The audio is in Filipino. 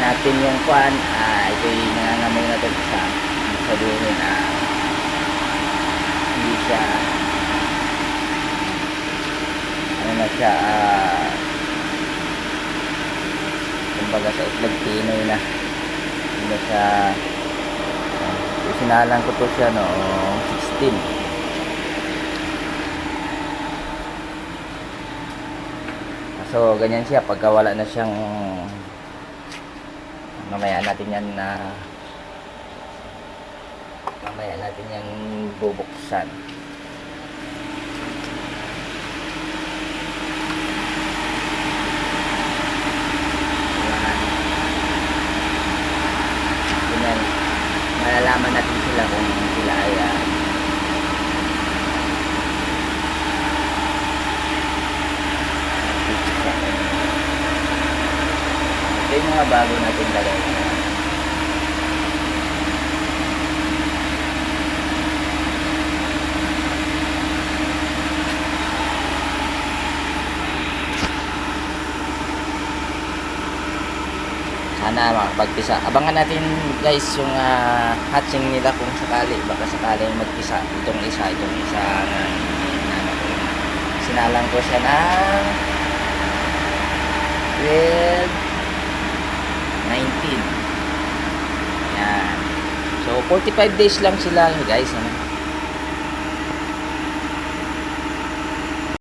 natin yung kwan. Ito'y nangangamoy na ito sa sabihin hindi siya ano na siya kumbaga sa itlog Pinoy na hindi na siya sinalang ko to siya noong 16. So ganyan siya pagka wala na siyang mamaya natin yan bubuksan. Ganyan malalaman natin sila kung sila ay ito yung mga bago natin lagay. Sana makapagpisa. Abangan natin guys yung hatching nila kung sakali, baka sakali magpisa itong isa na sinalang ko siya ng 12-19. Yan. So 45 days lang sila guys.